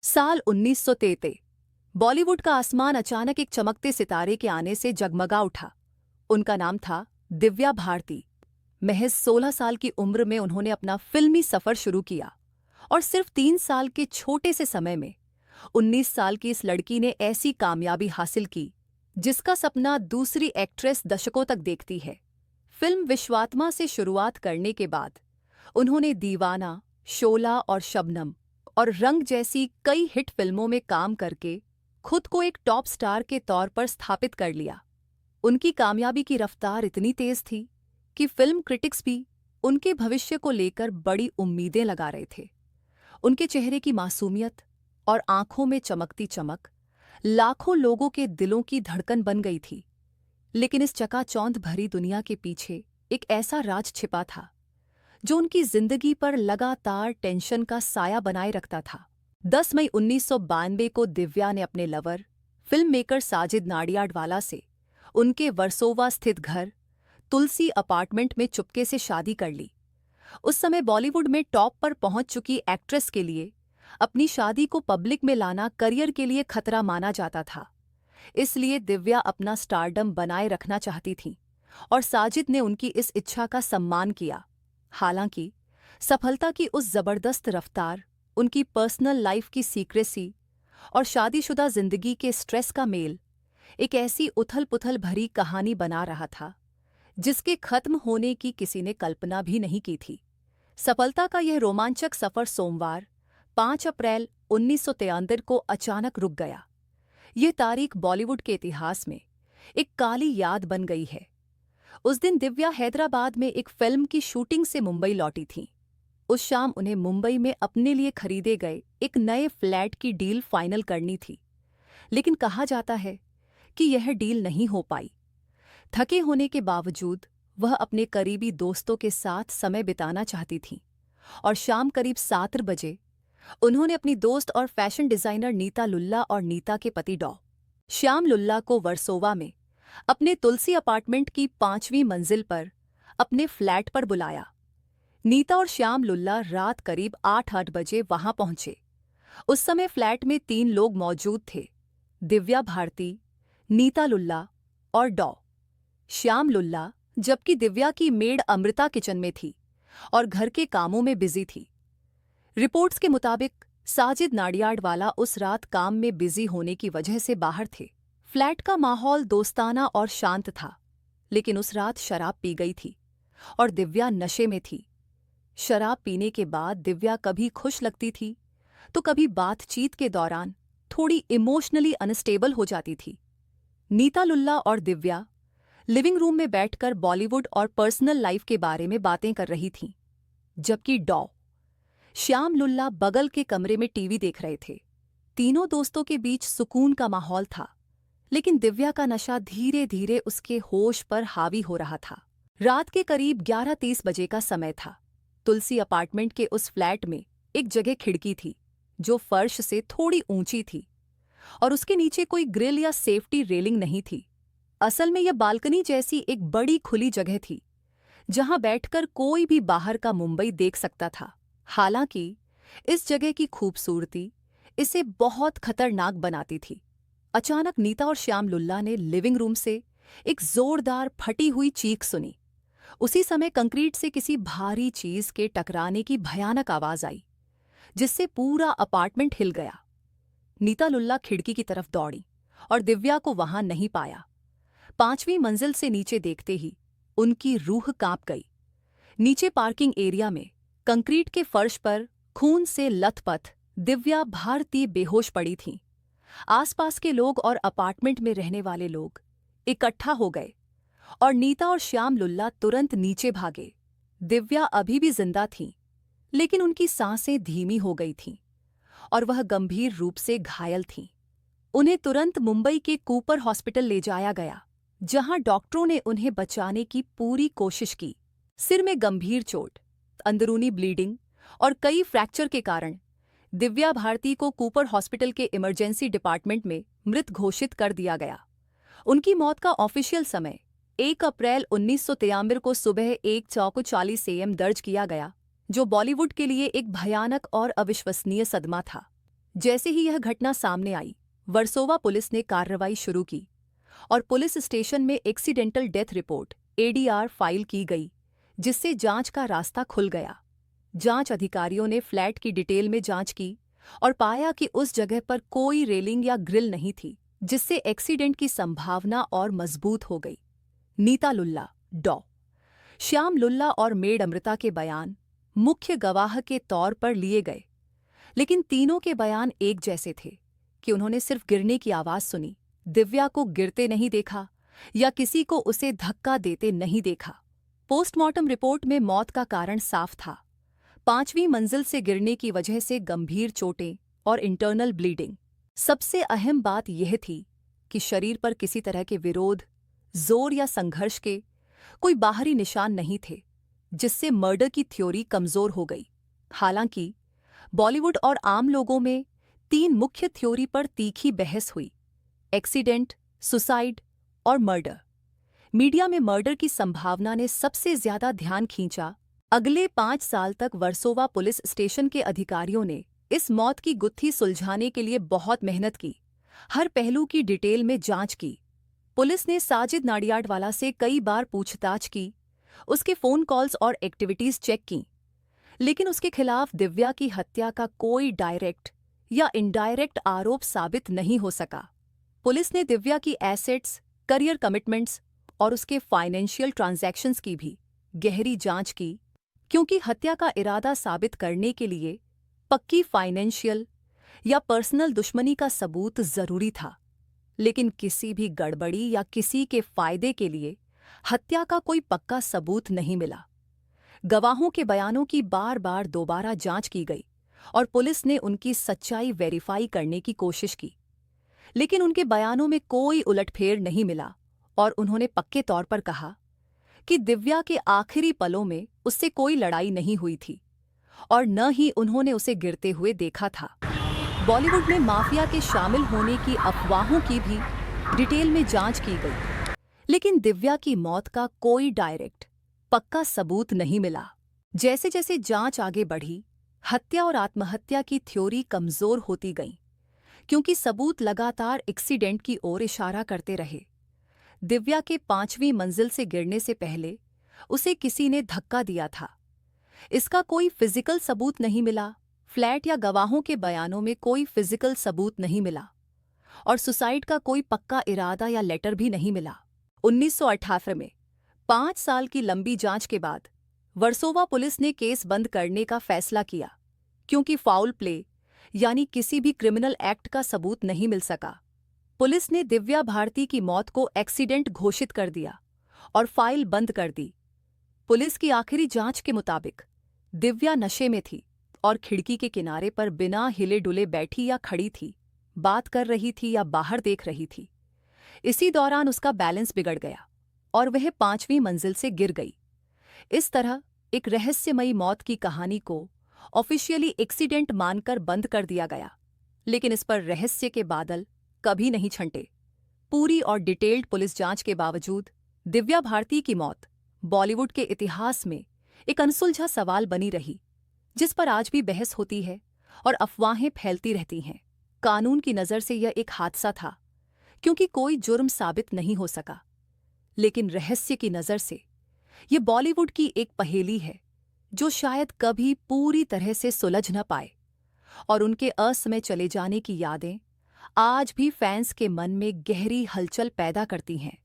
साल 1933। बॉलीवुड का आसमान अचानक एक चमकते सितारे के आने से जगमगा उठा। उनका नाम था दिव्या भारती। महज 16 साल की उम्र में उन्होंने अपना फिल्मी सफर शुरू किया और सिर्फ 3 साल के छोटे से समय में 19 साल की इस लड़की ने ऐसी कामयाबी हासिल की जिसका सपना दूसरी एक्ट्रेस दशकों तक देखती है। फिल्म विश्वात्मा से शुरुआत करने के बाद उन्होंने दीवाना, शोला और शबनम और रंग जैसी कई हिट फिल्मों में काम करके खुद को एक टॉप स्टार के तौर पर स्थापित कर लिया। उनकी कामयाबी की रफ्तार इतनी तेज थी कि फिल्म क्रिटिक्स भी उनके भविष्य को लेकर बड़ी उम्मीदें लगा रहे थे। उनके चेहरे की मासूमियत और आंखों में चमकती चमक लाखों लोगों के दिलों की धड़कन बन गई थी। लेकिन इस चकाचौंध भरी दुनिया के पीछे एक ऐसा राज छिपा था जो उनकी जिंदगी पर लगातार टेंशन का साया बनाए रखता था। 10 मई 1992 को दिव्या ने अपने lover film maker Sajid Nadiadwala से उनके वर्सोवा स्थित घर तुलसी अपार्टमेंट में चुपके से शादी कर ली। उस समय बॉलीवुड में टॉप पर पहुंच चुकी एक्ट्रेस के लिए अपनी शादी को पब्लिक में लाना करियर के लिए खतरा माना जाता था। इसलिए दिव्या अपना स्टारडम बनाए रखना चाहती थीं और साजिद ने उनकी इस इच्छा का सम्मान किया। हालांकि सफलता की उस जबरदस्त रफ्तार, उनकी पर्सनल लाइफ की सीक्रेसी और शादीशुदा जिंदगी के स्ट्रेस का मेल एक ऐसी उथल-पुथल भरी कहानी बना रहा था जिसके खत्म होने की किसी ने कल्पना भी नहीं की थी। सफलता का यह रोमांचक सफर सोमवार 5 अप्रैल 1973 को अचानक रुक गया। यह तारीख बॉलीवुड के इतिहास में एक काली याद बन गई है। उस दिन दिव्या हैदराबाद में एक फिल्म की शूटिंग से मुंबई लौटी थीं। उस शाम उन्हें मुंबई में अपने लिए खरीदे गए एक नए फ्लैट की डील फाइनल करनी थी। लेकिन कहा जाता है कि यह डील नहीं हो पाई। थके होने के बावजूद वह अपने करीबी दोस्तों के साथ समय बिताना चाहती थीं और शाम करीब 7 बजे उन्होंने अपनी दोस्त और फैशन डिजाइनर नीता लुल्ला और नीता के पति डॉ. श्याम लुल्ला को वर्सोवा में अपने तुलसी अपार्टमेंट की 5वीं मंजिल पर अपने फ्लैट पर बुलाया। नीता और श्याम लुल्ला रात करीब 8 बजे वहां पहुंचे। उस समय फ्लैट में 3 लोग मौजूद थे, दिव्या भारती, नीता लुल्ला और डॉ. श्याम लुल्ला, जबकि दिव्या की मेड अमृता किचन में थी और घर के कामों में बिजी थी। रिपोर्ट्स के मुताबिक साजिद नाडियाडवाला उस रात काम में बिजी होने की वजह से बाहर थे। फ्लैट का माहौल दोस्ताना और शांत था, लेकिन उस रात शराब पी गई थी और दिव्या नशे में थी। शराब पीने के बाद दिव्या कभी खुश लगती थी तो कभी बातचीत के दौरान थोड़ी इमोशनली अनस्टेबल हो जाती थी। नीता लुल्ला और दिव्या लिविंग रूम में बैठकर बॉलीवुड और पर्सनल लाइफ के बारे में बातें कर रही थीं, जबकि डॉ. श्याम लुल्ला बगल के कमरे में टीवी देख रहे थे। तीनों दोस्तों के बीच सुकून का माहौल था, लेकिन दिव्या का नशा धीरे धीरे उसके होश पर हावी हो रहा था। रात के करीब 11:30 बजे का समय था। तुलसी अपार्टमेंट के उस फ्लैट में एक जगह खिड़की थी जो फर्श से थोड़ी ऊंची थी और उसके नीचे कोई ग्रिल या सेफ्टी रेलिंग नहीं थी। असल में यह बालकनी जैसी एक बड़ी खुली जगह थी जहां बैठकर कोई भी बाहर का मुंबई देख सकता था। हालांकि इस जगह की खूबसूरती इसे बहुत खतरनाक बनाती थी। अचानक नीता और श्याम लुल्ला ने लिविंग रूम से एक जोरदार फटी हुई चीख सुनी। उसी समय कंक्रीट से किसी भारी चीज के टकराने की भयानक आवाज आई, जिससे पूरा अपार्टमेंट हिल गया। नीता लुल्ला खिड़की की तरफ दौड़ी और दिव्या को वहां नहीं पाया। 5वीं मंजिल से नीचे देखते ही उनकी रूह कांप गई। नीचे पार्किंग एरिया में कंक्रीट के फर्श पर खून से लथपथ दिव्या भारती बेहोश पड़ी थीं। आसपास के लोग और अपार्टमेंट में रहने वाले लोग इकट्ठा हो गए और नीता और श्याम लुल्ला तुरंत नीचे भागे। दिव्या अभी भी जिंदा थीं, लेकिन उनकी सांसें धीमी हो गई थीं और वह गंभीर रूप से घायल थीं। उन्हें तुरंत मुंबई के कूपर हॉस्पिटल ले जाया गया, जहां डॉक्टरों ने उन्हें बचाने की पूरी कोशिश की। सिर में गंभीर चोट, अंदरूनी ब्लीडिंग और कई फ्रैक्चर के कारण दिव्या भारती को कूपर हॉस्पिटल के इमरजेंसी डिपार्टमेंट में मृत घोषित कर दिया गया। उनकी मौत का ऑफिशियल समय 1 अप्रैल 1993 को सुबह 1:40 AM दर्ज किया गया, जो बॉलीवुड के लिए एक भयानक और अविश्वसनीय सदमा था। जैसे ही यह घटना सामने आई, वर्सोवा पुलिस ने कार्रवाई शुरू की और पुलिस स्टेशन में accidental death report ADR file की गई, जिससे जांच का रास्ता खुल गया। जांच अधिकारियों ने फ्लैट की डिटेल में जांच की और पाया कि उस जगह पर कोई रेलिंग या ग्रिल नहीं थी, जिससे एक्सीडेंट की संभावना और मजबूत हो गई। नीता लुल्ला, डॉ. श्याम लुल्ला और मेड अमृता के बयान मुख्य गवाह के तौर पर लिए गए, लेकिन तीनों के बयान एक जैसे थे कि उन्होंने सिर्फ गिरने की आवाज सुनी, दिव्या को गिरते नहीं देखा या किसी को उसे धक्का देते नहीं देखा। पोस्टमार्टम रिपोर्ट में मौत का कारण साफ था, 5वीं मंजिल से गिरने की वजह से गंभीर चोटें और इंटरनल ब्लीडिंग। सबसे अहम बात यह थी कि शरीर पर किसी तरह के विरोध, जोर या संघर्ष के कोई बाहरी निशान नहीं थे, जिससे मर्डर की थ्योरी कमजोर हो गई। हालांकि बॉलीवुड और आम लोगों में 3 मुख्य थ्योरी पर तीखी बहस हुई: एक्सीडेंट, सुसाइड और मर्डर। मीडिया में मर्डर की संभावना ने सबसे ज्यादा ध्यान खींचा। अगले 5 साल तक वर्सोवा पुलिस स्टेशन के अधिकारियों ने इस मौत की गुत्थी सुलझाने के लिए बहुत मेहनत की, हर पहलू की डिटेल में जांच की। पुलिस ने साजिद नाडियाडवाला से कई बार पूछताछ की, उसके फोन कॉल्स और एक्टिविटीज चेक की, लेकिन उसके खिलाफ दिव्या की हत्या का कोई डायरेक्ट या इनडायरेक्ट आरोप साबित नहीं हो सका। पुलिस ने दिव्या की एसेट्स, करियर कमिटमेंट्स और उसके फाइनेंशियल ट्रांजैक्शंस की भी गहरी जांच की, क्योंकि हत्या का इरादा साबित करने के लिए पक्की फाइनेंशियल या पर्सनल दुश्मनी का सबूत जरूरी था। लेकिन किसी भी गड़बड़ी या किसी के फायदे के लिए हत्या का कोई पक्का सबूत नहीं मिला। गवाहों के बयानों की बार-बार दोबारा जांच की गई और पुलिस ने उनकी सच्चाई वेरीफाई करने की कोशिश की, लेकिन उनके बयानों में कोई उलटफेर नहीं मिला और उन्होंने पक्के तौर पर कहा कि दिव्या के आखिरी पलों में उससे कोई लड़ाई नहीं हुई थी और न ही उन्होंने उसे गिरते हुए देखा था। बॉलीवुड में माफिया के शामिल होने की अफवाहों की भी डिटेल में जांच की गई, लेकिन दिव्या की मौत का कोई डायरेक्ट पक्का सबूत नहीं मिला। जैसे जैसे जांच आगे बढ़ी, हत्या और आत्महत्या की थ्योरी कमजोर होती गई, क्योंकि सबूत लगातार एक्सीडेंट की ओर इशारा करते रहे। दिव्या के 5वीं मंजिल से गिरने से पहले उसे किसी ने धक्का दिया था, इसका कोई फिजिकल सबूत नहीं मिला। फ्लैट या गवाहों के बयानों में कोई फिजिकल सबूत नहीं मिला और सुसाइड का कोई पक्का इरादा या लेटर भी नहीं मिला। 1978 में 5 साल की लंबी जांच के बाद वर्सोवा पुलिस ने केस बंद करने का फैसला किया, क्योंकि फाउल प्ले यानी किसी भी क्रिमिनल एक्ट का सबूत नहीं मिल सका। पुलिस ने दिव्या भारती की मौत को एक्सीडेंट घोषित कर दिया और फाइल बंद कर दी। पुलिस की आखिरी जांच के मुताबिक दिव्या नशे में थी और खिड़की के किनारे पर बिना हिले डुले बैठी या खड़ी थी, बात कर रही थी या बाहर देख रही थी। इसी दौरान उसका बैलेंस बिगड़ गया और वह 5वीं मंजिल से गिर गई। इस तरह एक रहस्यमयी मौत की कहानी को ऑफिशियली एक्सीडेंट मानकर बंद कर दिया गया, लेकिन इस पर रहस्य के बादल कभी नहीं छंटे। पूरी और डिटेल्ड पुलिस जांच के बावजूद दिव्या भारती की मौत बॉलीवुड के इतिहास में एक अनसुलझा सवाल बनी रही, जिस पर आज भी बहस होती है और अफवाहें फैलती रहती हैं। कानून की नज़र से यह एक हादसा था, क्योंकि कोई जुर्म साबित नहीं हो सका, लेकिन रहस्य की नज़र से ये बॉलीवुड की एक पहेली है जो शायद कभी पूरी तरह से सुलझ न पाए, और उनके असमय चले जाने की यादें आज भी फैंस के मन में गहरी हलचल पैदा करती हैं।